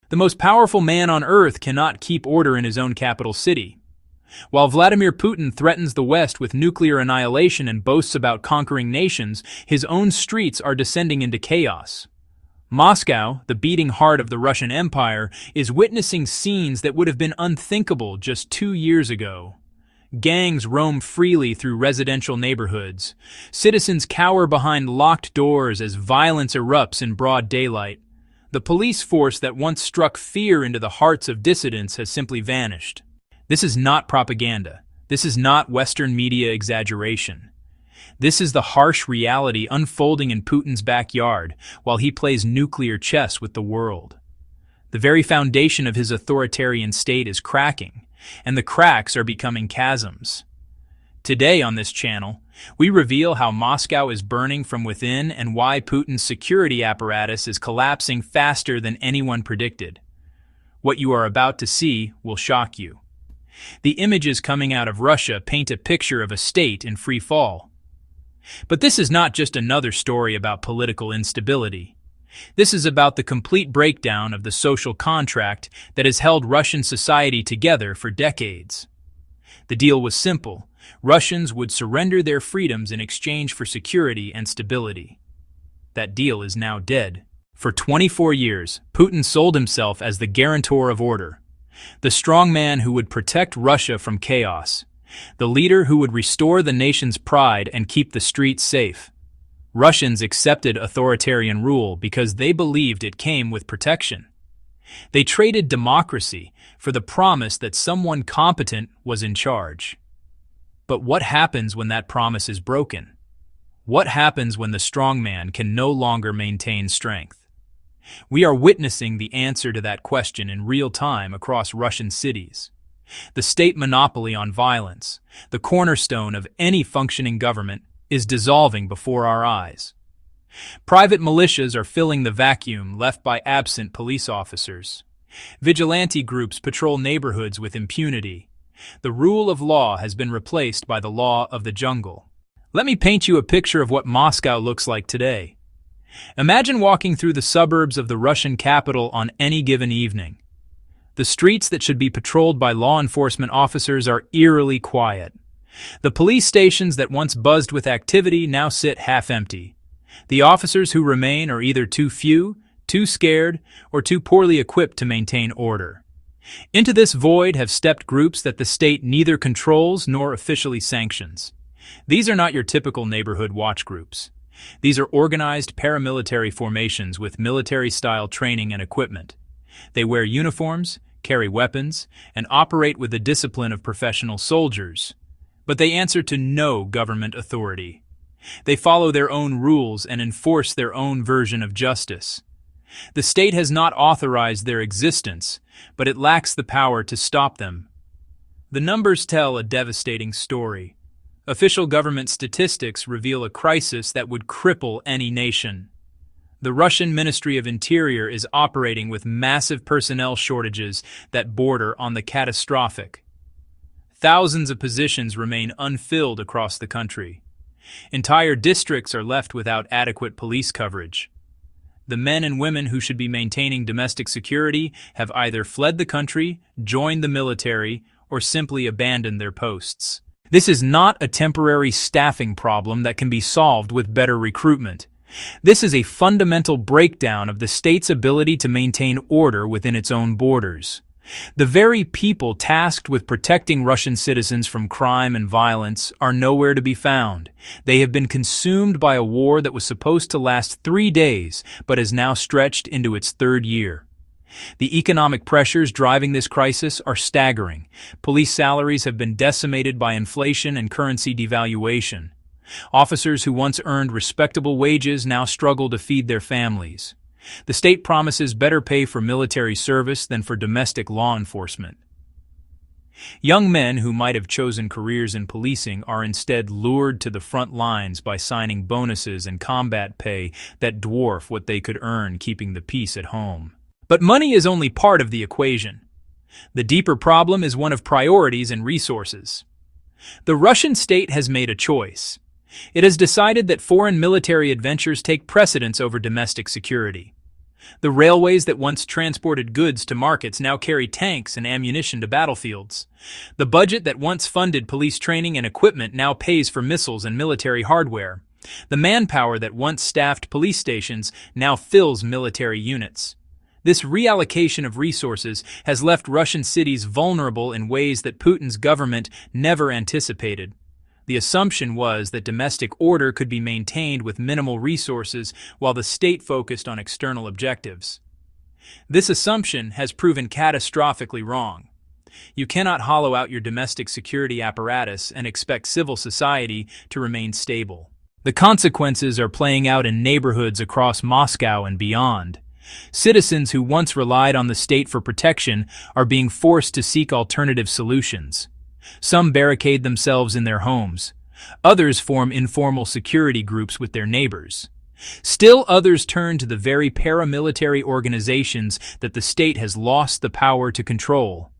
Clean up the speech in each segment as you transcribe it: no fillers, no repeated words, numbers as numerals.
The most powerful man on earth cannot keep order in his own capital city. While Vladimir Putin threatens the West with nuclear annihilation and boasts about conquering nations, his own streets are descending into chaos. Moscow, the beating heart of the Russian Empire, is witnessing scenes that would have been unthinkable just 2 years ago. Gangs roam freely through residential neighborhoods. Citizens cower behind locked doors as violence erupts in broad daylight. The police force that once struck fear into the hearts of dissidents has simply vanished. This is not propaganda. This is not Western media exaggeration. This is the harsh reality unfolding in Putin's backyard while he plays nuclear chess with the world. The very foundation of his authoritarian state is cracking, and the cracks are becoming chasms. Today on this channel, we reveal how Moscow is burning from within and why Putin's security apparatus is collapsing faster than anyone predicted. What you are about to see will shock you. The images coming out of Russia paint a picture of a state in free fall. But this is not just another story about political instability. This is about the complete breakdown of the social contract that has held Russian society together for decades. The deal was simple. Russians would surrender their freedoms in exchange for security and stability. That deal is now dead. For 24 years, Putin sold himself as the guarantor of order, the strong man who would protect Russia from chaos, the leader who would restore the nation's pride and keep the streets safe. Russians accepted authoritarian rule because they believed it came with protection. They traded democracy for the promise that someone competent was in charge. But what happens when that promise is broken? What happens when the strong man can no longer maintain strength? We are witnessing the answer to that question in real time across Russian cities. The state monopoly on violence, the cornerstone of any functioning government, is dissolving before our eyes. Private militias are filling the vacuum left by absent police officers. Vigilante groups patrol neighborhoods with impunity. The rule of law has been replaced by the law of the jungle. Let me paint you a picture of what Moscow looks like today. Imagine walking through the suburbs of the Russian capital on any given evening. The streets that should be patrolled by law enforcement officers are eerily quiet. The police stations that once buzzed with activity now sit half-empty. The officers who remain are either too few, too scared, or too poorly equipped to maintain order. Into this void have stepped groups that the state neither controls nor officially sanctions. These are not your typical neighborhood watch groups. These are organized paramilitary formations with military-style training and equipment. They wear uniforms, carry weapons, and operate with the discipline of professional soldiers. But they answer to no government authority. They follow their own rules and enforce their own version of justice. The state has not authorized their existence, but it lacks the power to stop them. The numbers tell a devastating story. Official government statistics reveal a crisis that would cripple any nation. The Russian Ministry of Interior is operating with massive personnel shortages that border on the catastrophic. Thousands of positions remain unfilled across the country. Entire districts are left without adequate police coverage. The men and women who should be maintaining domestic security have either fled the country, joined the military, or simply abandoned their posts. This is not a temporary staffing problem that can be solved with better recruitment. This is a fundamental breakdown of the state's ability to maintain order within its own borders. The very people tasked with protecting Russian citizens from crime and violence are nowhere to be found. They have been consumed by a war that was supposed to last 3 days, but has now stretched into its 3rd year. The economic pressures driving this crisis are staggering. Police salaries have been decimated by inflation and currency devaluation. Officers who once earned respectable wages now struggle to feed their families. The state promises better pay for military service than for domestic law enforcement. Young men who might have chosen careers in policing are instead lured to the front lines by signing bonuses and combat pay that dwarf what they could earn keeping the peace at home. But money is only part of the equation. The deeper problem is one of priorities and resources. The Russian state has made a choice. It has decided that foreign military adventures take precedence over domestic security. The railways that once transported goods to markets now carry tanks and ammunition to battlefields. The budget that once funded police training and equipment now pays for missiles and military hardware. The manpower that once staffed police stations now fills military units. This reallocation of resources has left Russian cities vulnerable in ways that Putin's government never anticipated. The assumption was that domestic order could be maintained with minimal resources while the state focused on external objectives. This assumption has proven catastrophically wrong. You cannot hollow out your domestic security apparatus and expect civil society to remain stable. The consequences are playing out in neighborhoods across Moscow and beyond. Citizens who once relied on the state for protection are being forced to seek alternative solutions. Some barricade themselves in their homes. Others form informal security groups with their neighbors. Still others turn to the very paramilitary organizations that the state has lost the power to control.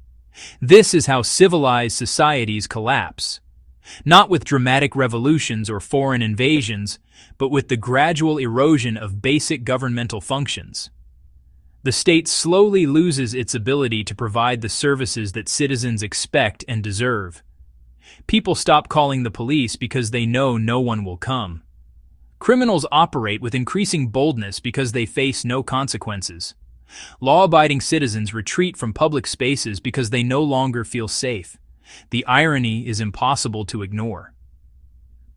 This is how civilized societies collapse. Not with dramatic revolutions or foreign invasions, but with the gradual erosion of basic governmental functions. The state slowly loses its ability to provide the services that citizens expect and deserve. People stop calling the police because they know no one will come. Criminals operate with increasing boldness because they face no consequences. Law-abiding citizens retreat from public spaces because they no longer feel safe. The irony is impossible to ignore.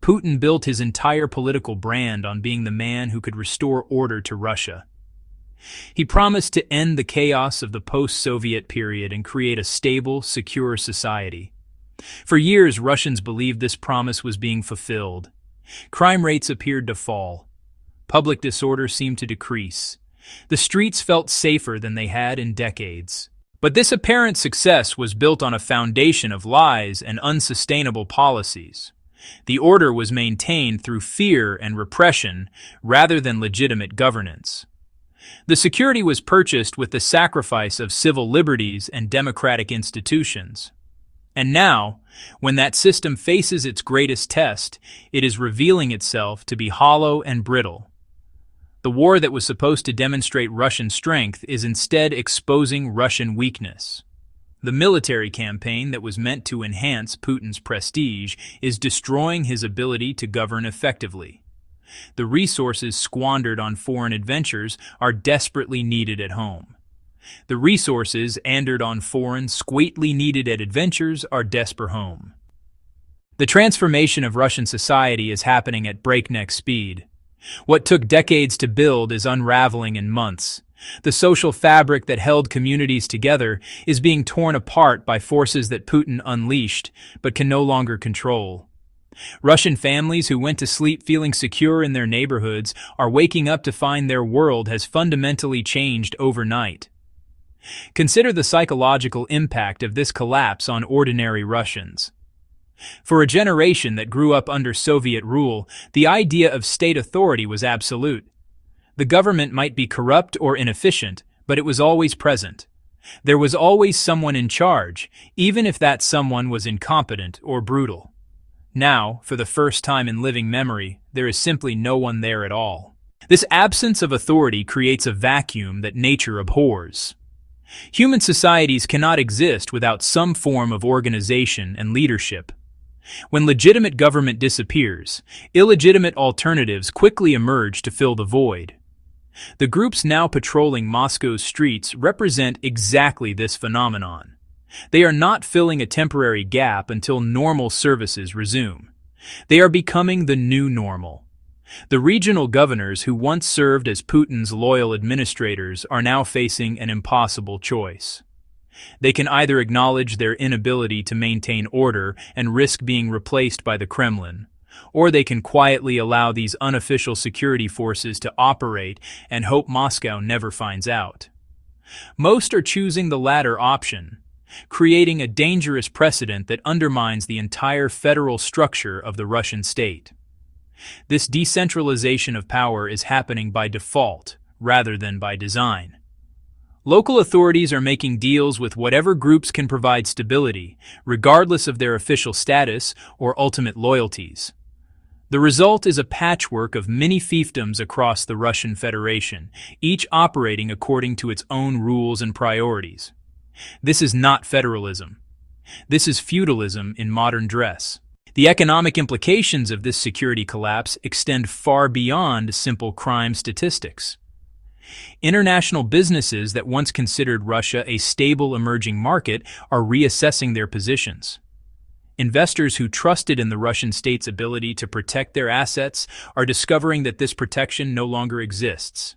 Putin built his entire political brand on being the man who could restore order to Russia. He promised to end the chaos of the post-Soviet period and create a stable, secure society. For years, Russians believed this promise was being fulfilled. Crime rates appeared to fall. Public disorder seemed to decrease. The streets felt safer than they had in decades. But this apparent success was built on a foundation of lies and unsustainable policies. The order was maintained through fear and repression rather than legitimate governance. The security was purchased with the sacrifice of civil liberties and democratic institutions. And now, when that system faces its greatest test, it is revealing itself to be hollow and brittle. The war that was supposed to demonstrate Russian strength is instead exposing Russian weakness. The military campaign that was meant to enhance Putin's prestige is destroying his ability to govern effectively. The resources squandered on foreign adventures are desperately needed at home. The resources andered on foreign, squately needed at adventures are desperate home. The transformation of Russian society is happening at breakneck speed. What took decades to build is unraveling in months. The social fabric that held communities together is being torn apart by forces that Putin unleashed, but can no longer control. Russian families who went to sleep feeling secure in their neighborhoods are waking up to find their world has fundamentally changed overnight. Consider the psychological impact of this collapse on ordinary Russians. For a generation that grew up under Soviet rule, the idea of state authority was absolute. The government might be corrupt or inefficient, but it was always present. There was always someone in charge, even if that someone was incompetent or brutal. Now, for the first time in living memory, there is simply no one there at all. This absence of authority creates a vacuum that nature abhors. Human societies cannot exist without some form of organization and leadership. When legitimate government disappears, illegitimate alternatives quickly emerge to fill the void. The groups now patrolling Moscow's streets represent exactly this phenomenon. They are not filling a temporary gap until normal services resume. They are becoming the new normal. The regional governors who once served as Putin's loyal administrators are now facing an impossible choice. They can either acknowledge their inability to maintain order and risk being replaced by the Kremlin, or they can quietly allow these unofficial security forces to operate and hope Moscow never finds out. Most are choosing the latter option, creating a dangerous precedent that undermines the entire federal structure of the Russian state. This decentralization of power is happening by default rather than by design. Local authorities are making deals with whatever groups can provide stability, regardless of their official status or ultimate loyalties. The result is a patchwork of mini fiefdoms across the Russian Federation, each operating according to its own rules and priorities. This is not federalism. This is feudalism in modern dress. The economic implications of this security collapse extend far beyond simple crime statistics. International businesses that once considered Russia a stable emerging market are reassessing their positions. Investors who trusted in the Russian state's ability to protect their assets are discovering that this protection no longer exists.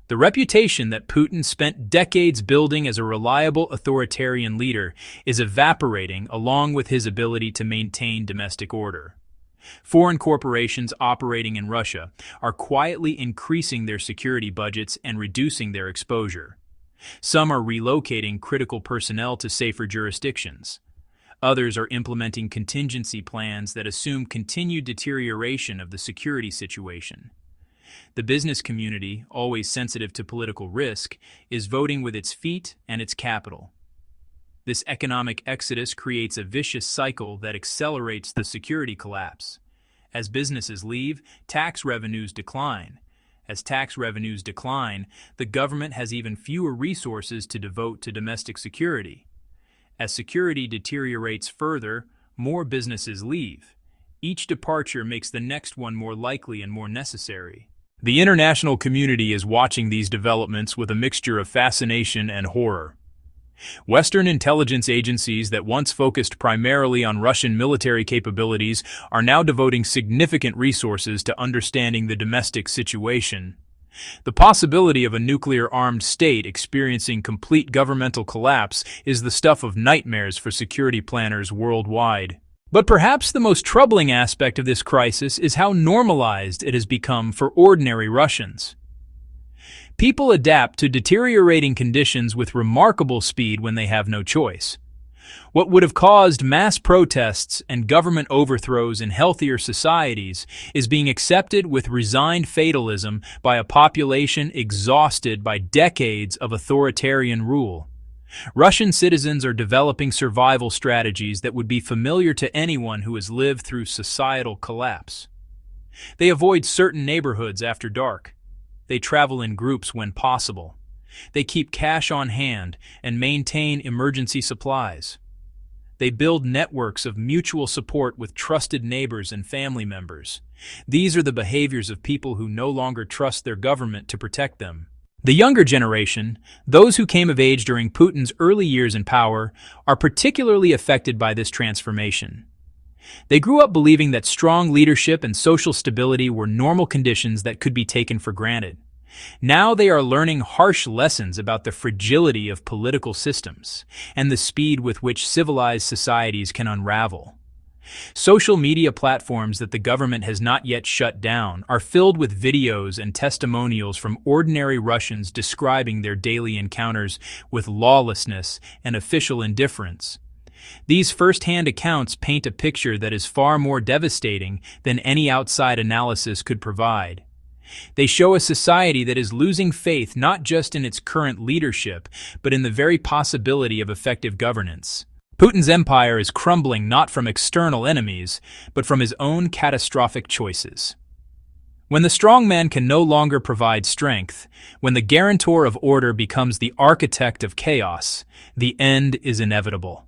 The reputation that Putin spent decades building as a reliable authoritarian leader is evaporating along with his ability to maintain domestic order. Foreign corporations operating in Russia are quietly increasing their security budgets and reducing their exposure. Some are relocating critical personnel to safer jurisdictions. Others are implementing contingency plans that assume continued deterioration of the security situation. The business community, always sensitive to political risk, is voting with its feet and its capital. This economic exodus creates a vicious cycle that accelerates the security collapse. As businesses leave, tax revenues decline. As tax revenues decline, the government has even fewer resources to devote to domestic security. As security deteriorates further, more businesses leave. Each departure makes the next one more likely and more necessary. The international community is watching these developments with a mixture of fascination and horror. Western intelligence agencies that once focused primarily on Russian military capabilities are now devoting significant resources to understanding the domestic situation. The possibility of a nuclear-armed state experiencing complete governmental collapse is the stuff of nightmares for security planners worldwide. But perhaps the most troubling aspect of this crisis is how normalized it has become for ordinary Russians. People adapt to deteriorating conditions with remarkable speed when they have no choice. What would have caused mass protests and government overthrows in healthier societies is being accepted with resigned fatalism by a population exhausted by decades of authoritarian rule. Russian citizens are developing survival strategies that would be familiar to anyone who has lived through societal collapse. They avoid certain neighborhoods after dark. They travel in groups when possible. They keep cash on hand and maintain emergency supplies. They build networks of mutual support with trusted neighbors and family members. These are the behaviors of people who no longer trust their government to protect them. The younger generation, those who came of age during Putin's early years in power, are particularly affected by this transformation. They grew up believing that strong leadership and social stability were normal conditions that could be taken for granted. Now they are learning harsh lessons about the fragility of political systems and the speed with which civilized societies can unravel. Social media platforms that the government has not yet shut down are filled with videos and testimonials from ordinary Russians describing their daily encounters with lawlessness and official indifference. These first-hand accounts paint a picture that is far more devastating than any outside analysis could provide. They show a society that is losing faith not just in its current leadership, but in the very possibility of effective governance. Putin's empire is crumbling not from external enemies, but from his own catastrophic choices. When the strong man can no longer provide strength, when the guarantor of order becomes the architect of chaos, the end is inevitable.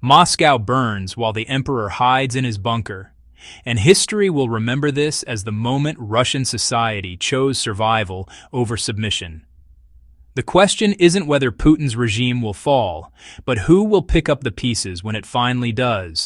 Moscow burns while the emperor hides in his bunker, and history will remember this as the moment Russian society chose survival over submission. The question isn't whether Putin's regime will fall, but who will pick up the pieces when it finally does.